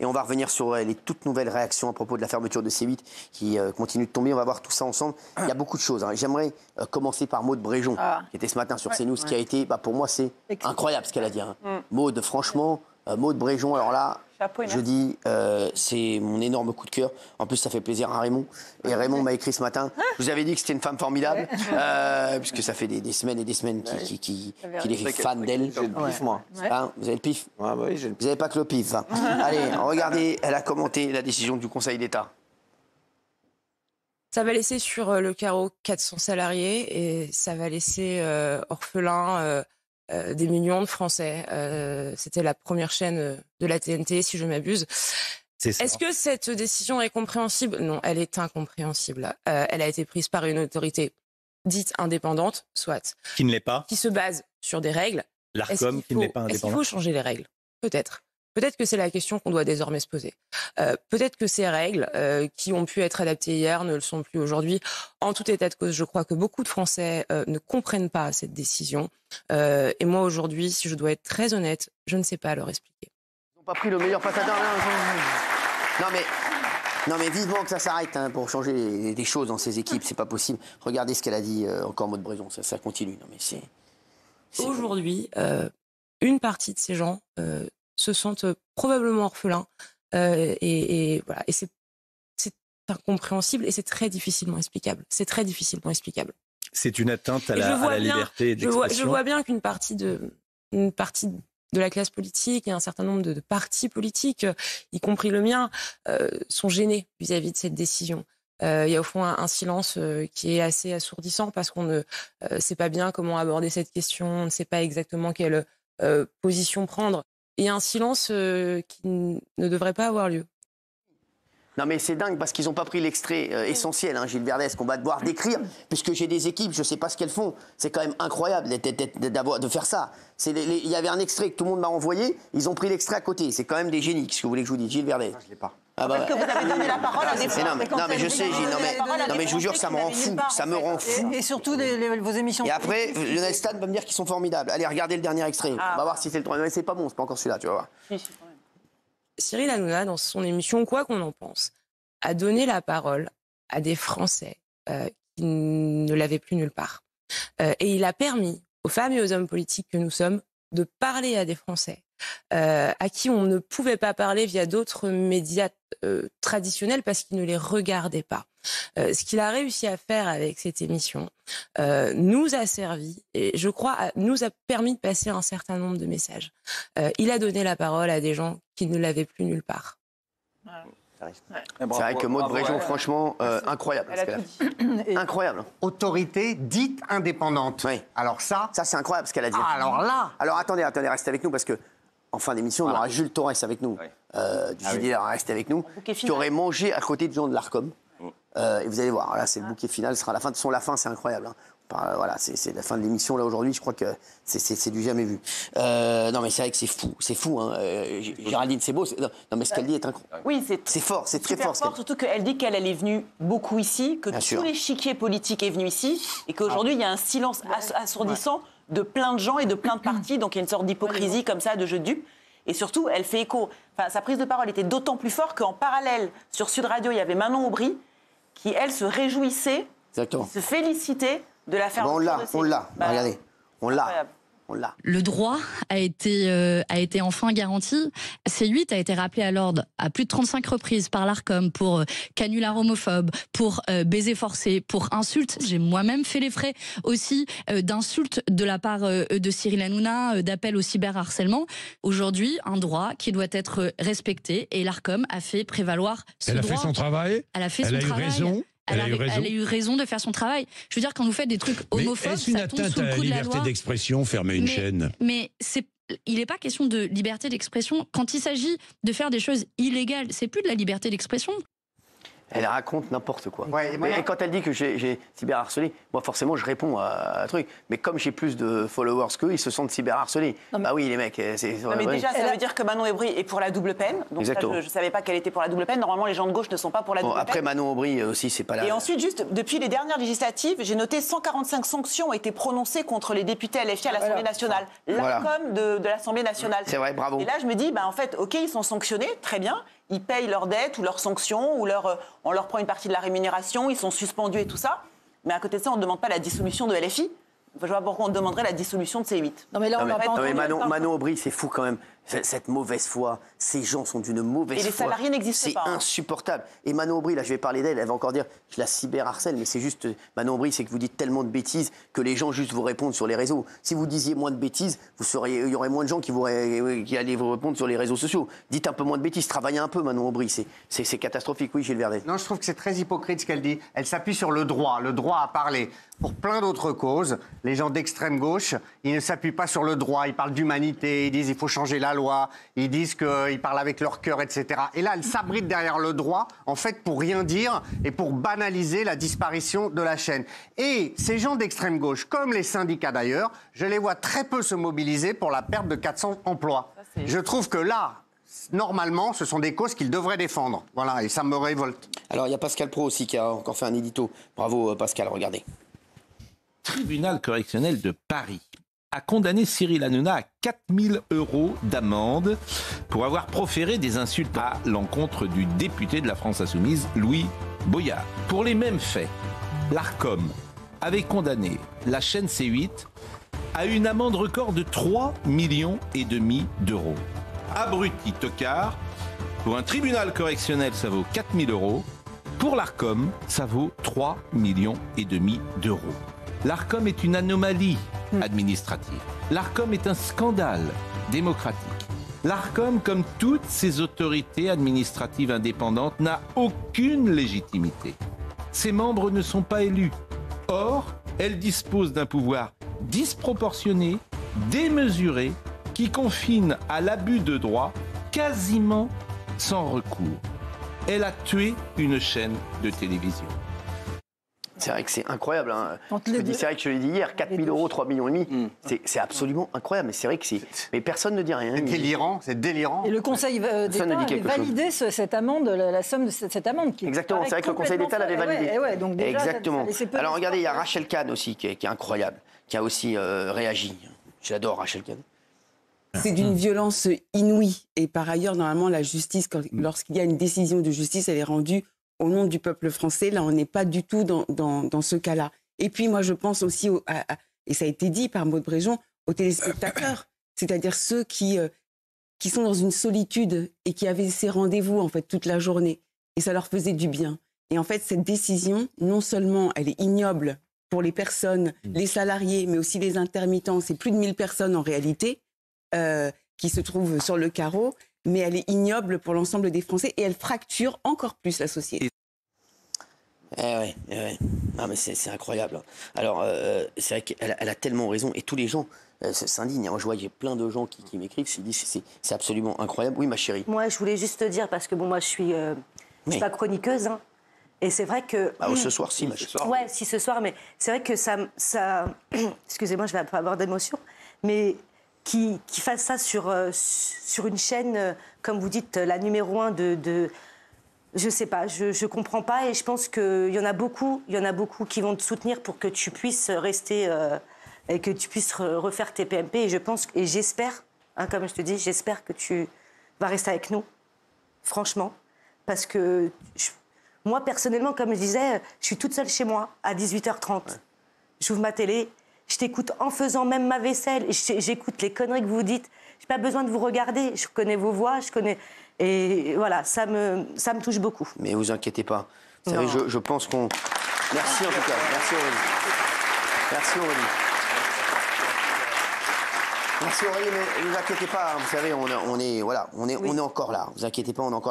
Et on va revenir sur les toutes nouvelles réactions à propos de la fermeture de C8 qui continue de tomber. On va voir tout ça ensemble. Il y a beaucoup de choses. J'aimerais commencer par Maude Bréjon, qui était ce matin sur CNews, qui a été, pour moi, c'est incroyable ce qu'elle a dit. Maude, franchement, Maude Bréjon, alors là, je dis, c'est mon énorme coup de cœur. En plus, ça fait plaisir à Raymond. Et Raymond m'a écrit ce matin. Je vous avais dit que c'était une femme formidable, puisque ça fait des semaines et des semaines qu'il est fan d'elle. J'ai le pif, moi. Hein, vous avez le pif? Oui, j'ai le pif. Vous n'avez pas que le pif. Hein. Allez, regardez, elle a commenté la décision du Conseil d'État. Ça va laisser sur le carreau 400 salariés et ça va laisser orphelins des millions de Français. C'était la première chaîne de la TNT, si je m'abuse. Est-ce que cette décision est compréhensible? Non, elle est incompréhensible. Elle a été prise par une autorité dite indépendante, soit. Qui ne l'est pas. Qui se base sur des règles. L'Arcom qui ne l'est pas indépendante. Est-ce qu'il faut changer les règles? Peut-être. Peut-être que c'est la question qu'on doit désormais se poser. Peut-être que ces règles qui ont pu être adaptées hier ne le sont plus aujourd'hui. En tout état de cause, je crois que beaucoup de Français ne comprennent pas cette décision. Et moi, aujourd'hui, si je dois être très honnête, je ne sais pas leur expliquer. Ils n'ont pas pris le meilleur passateur. Non mais vivement que ça s'arrête pour changer des choses dans ces équipes. C'est pas possible. Regardez ce qu'elle a dit encore Maude Bréjon. Ça continue. Non mais c'est... Aujourd'hui, une partie de ces gens... se sentent probablement orphelins et voilà. Et c'est incompréhensible et c'est très difficilement explicable. C'est très difficilement explicable. C'est une atteinte à la liberté d'expression. Je vois bien qu'une partie de la classe politique et un certain nombre de partis politiques, y compris le mien, sont gênés vis-à-vis de cette décision. Il y a au fond un silence qui est assez assourdissant parce qu'on ne sait pas bien comment aborder cette question, on ne sait pas exactement quelle position prendre. Et un silence qui ne devrait pas avoir lieu. Non mais c'est dingue parce qu'ils n'ont pas pris l'extrait essentiel, Gilles Verdès, qu'on va devoir décrire, puisque j'ai des équipes, je ne sais pas ce qu'elles font. C'est quand même incroyable de faire ça. Il y avait un extrait que tout le monde m'a envoyé, ils ont pris l'extrait à côté. C'est quand même des génies, ce que vous voulez que je vous dise, Gilles Verdès. Je ne l'ai pas. Ah parce que vous avez donné la parole à des non mais je sais, Gilles, non mais je vous jure que ça me rend fou, ça me rend fou. Et surtout vos émissions. Et après, Lionel Stade va me dire qu'ils sont formidables. Allez, regardez le dernier extrait. On va voir si c'est le troisième. C'est pas bon, c'est pas encore celui-là, tu vas voir. Cyril Hanouna, dans son émission Quoi qu'on en pense, a donné la parole à des Français qui ne l'avaient plus nulle part. Et il a permis aux femmes et aux hommes politiques que nous sommes de parler à des Français à qui on ne pouvait pas parler via d'autres médias traditionnels parce qu'ils ne les regardaient pas. Ce qu'il a réussi à faire avec cette émission nous a servi et je crois nous a permis de passer un certain nombre de messages. Il a donné la parole à des gens qui ne l'avaient plus nulle part. C'est vrai que Maude Bréjon, franchement, incroyable. Incroyable. Autorité dite indépendante. Oui. Alors ça c'est incroyable ce qu'elle a dit. Alors là. Alors attendez, restez avec nous parce que en fin d'émission, on aura Jules Torres avec nous. Du JDR, restez avec nous. Qui aurait mangé à côté de gens de l'Arcom. Et vous allez voir, là c'est le bouquet final, ce sera la fin. De son la fin, c'est incroyable. Voilà, c'est la fin de l'émission là aujourd'hui. Je crois que c'est du jamais vu. Non mais c'est vrai que c'est fou. Géraldine, c'est beau. Non mais ce qu'elle dit est incroyable. Oui, c'est fort, c'est très fort. Surtout qu'elle dit qu'elle est venue beaucoup ici, que tout l'échiquier politique est venu ici, et qu'aujourd'hui il y a un silence assourdissant de plein de gens et de plein de partis. Donc il y a une sorte d'hypocrisie comme ça, de jeu de dupe. Et surtout, elle fait écho. Enfin, sa prise de parole était d'autant plus forte qu'en parallèle, sur Sud Radio, il y avait Manon Aubry qui, elle, se réjouissait, se félicitait de la fermeture de ces... On l'a, regardez, on l'a. Le droit a été enfin garanti. C8 a été rappelé à l'ordre à plus de 35 reprises par l'Arcom pour canular homophobe, pour baiser forcé, pour insultes. J'ai moi-même fait les frais aussi d'insultes de la part de Cyril Hanouna, d'appels au cyberharcèlement. Aujourd'hui, un droit qui doit être respecté et l'Arcom a fait prévaloir ce droit. Elle a fait son travail. Elle a fait son travail. Raison. Elle a eu raison de faire son travail. Je veux dire, quand vous faites des trucs homophobes, est-ce une atteinte à la liberté d'expression, fermer une chaîne? Mais il n'est pas question de liberté d'expression. Quand il s'agit de faire des choses illégales, c'est plus de la liberté d'expression. Elle raconte n'importe quoi. Ouais, et quand elle dit que j'ai cyberharcelé, moi forcément je réponds à un truc. Mais comme j'ai plus de followers qu'eux, ils se sentent cyberharcelés. Bah oui les mecs, c'est... mais déjà ça veut dire que Manon Aubry est pour la double peine. Donc ça, je ne savais pas qu'elle était pour la double peine. Normalement les gens de gauche ne sont pas pour la double peine. Après Manon Aubry aussi c'est pas là. Et ensuite juste, depuis les dernières législatives, j'ai noté 145 sanctions ont été prononcées contre les députés LFI à l'Assemblée nationale. L'ARCOM de l'Assemblée nationale. C'est vrai, bravo. Et là je me dis, en fait, ok, ils sont sanctionnés, très bien. Ils payent leurs dettes ou leurs sanctions, ou on leur prend une partie de la rémunération, ils sont suspendus et tout ça. Mais à côté de ça, on ne demande pas la dissolution de LFI. Je vois pourquoi on demanderait la dissolution de C8. Non mais là, on va pas entendre. Manon Aubry, c'est fou quand même. Cette mauvaise foi, ces gens sont d'une mauvaise foi. Et les salariés n'existent pas. C'est insupportable. Et Manon Aubry, là, je vais parler d'elle, elle va encore dire je la cyberharcèle, mais c'est juste, Manon Aubry, c'est que vous dites tellement de bêtises que les gens juste vous répondent sur les réseaux. Si vous disiez moins de bêtises, il y aurait moins de gens qui allaient vous répondre sur les réseaux sociaux. Dites un peu moins de bêtises, travaillez un peu, Manon Aubry. C'est catastrophique, oui, Gilles Verdet. Non, je trouve que c'est très hypocrite ce qu'elle dit. Elle s'appuie sur le droit à parler. Pour plein d'autres causes, les gens d'extrême gauche, ils ne s'appuient pas sur le droit, ils parlent d'humanité, ils disent il faut changer la loi, ils disent qu'ils parlent avec leur cœur, etc. Et là, elle s'abrite derrière le droit, en fait, pour rien dire et pour banaliser la disparition de la chaîne. Et ces gens d'extrême gauche, comme les syndicats d'ailleurs, je les vois très peu se mobiliser pour la perte de 400 emplois. Je trouve que là, normalement, ce sont des causes qu'ils devraient défendre. Voilà, et ça me révolte. Alors, il y a Pascal Praud aussi qui a encore fait un édito. Bravo, Pascal, regardez. Tribunal correctionnel de Paris a condamné Cyril Hanouna à 4 000 € d'amende pour avoir proféré des insultes à l'encontre du député de la France Insoumise, Louis Boyard. Pour les mêmes faits, l'Arcom avait condamné la chaîne C8 à une amende record de 3,5 millions d'euros. Abruti tocard, pour un tribunal correctionnel, ça vaut 4 000 €. Pour l'Arcom, ça vaut 3,5 millions d'euros. L'Arcom est une anomalie administrative. L'Arcom est un scandale démocratique. L'Arcom, comme toutes ses autorités administratives indépendantes, n'a aucune légitimité. Ses membres ne sont pas élus. Or, elle dispose d'un pouvoir disproportionné, démesuré, qui confine à l'abus de droit quasiment sans recours. Elle a tué une chaîne de télévision. C'est vrai que c'est incroyable. Hein. C'est vrai que je l'ai dit hier, 4 000 €, 3,5 millions. C'est absolument incroyable. Mais c'est vrai que c'est. Mais personne ne dit rien. C'est délirant. Et le Conseil d'État avait validé cette amende, la somme de cette amende. Exactement, c'est vrai que le Conseil d'État l'avait validé. Donc déjà, exactement. Alors regardez, il y a Rachel Kahn aussi, qui est incroyable, qui a aussi réagi. J'adore Rachel Kahn. C'est d'une violence inouïe. Et par ailleurs, normalement, la justice, lorsqu'il y a une décision de justice, elle est rendue au nom du peuple français. Là, on n'est pas du tout dans ce cas-là. Et puis, moi, je pense aussi, et ça a été dit par Maud Bréjon, aux téléspectateurs, c'est-à-dire ceux qui sont dans une solitude et qui avaient ces rendez-vous, en fait, toute la journée. Et ça leur faisait du bien. Et en fait, cette décision, non seulement elle est ignoble pour les personnes, les salariés, mais aussi les intermittents, c'est plus de 1000 personnes en réalité, qui se trouvent sur le carreau, mais elle est ignoble pour l'ensemble des Français et elle fracture encore plus la société. Ouais. Non, mais c'est incroyable. Alors, c'est vrai qu'elle a tellement raison et tous les gens s'indignent. Moi, je vois, il y a plein de gens qui m'écrivent, qui disent c'est absolument incroyable. Oui, ma chérie. Moi, je voulais juste te dire, parce que bon, moi, je suis pas chroniqueuse, hein, et c'est vrai que... ce soir, si, ma chérie. Ouais, si, ce soir, mais c'est vrai que ça excusez-moi, je vais pas avoir d'émotion, mais... Qui fasse ça sur une chaîne, comme vous dites, la numéro 1 de je sais pas, je comprends pas et je pense qu'il y en a beaucoup qui vont te soutenir pour que tu puisses rester et que tu puisses refaire tes PMP et je pense et j'espère, hein, comme je te dis, j'espère que tu vas rester avec nous, franchement, parce que moi personnellement, comme je disais, je suis toute seule chez moi à 18h30, ouais. J'ouvre ma télé. Je t'écoute en faisant même ma vaisselle. J'écoute les conneries que vous dites. J'ai pas besoin de vous regarder. Je connais vos voix. Et voilà, ça me touche beaucoup. Mais vous inquiétez pas. Vous savez, je pense qu'on... Merci en tout cas. Merci Aurélie. Merci Aurélie. Merci Aurélie, mais ne vous inquiétez pas. Vous savez, on est encore là. Vous inquiétez pas, on est encore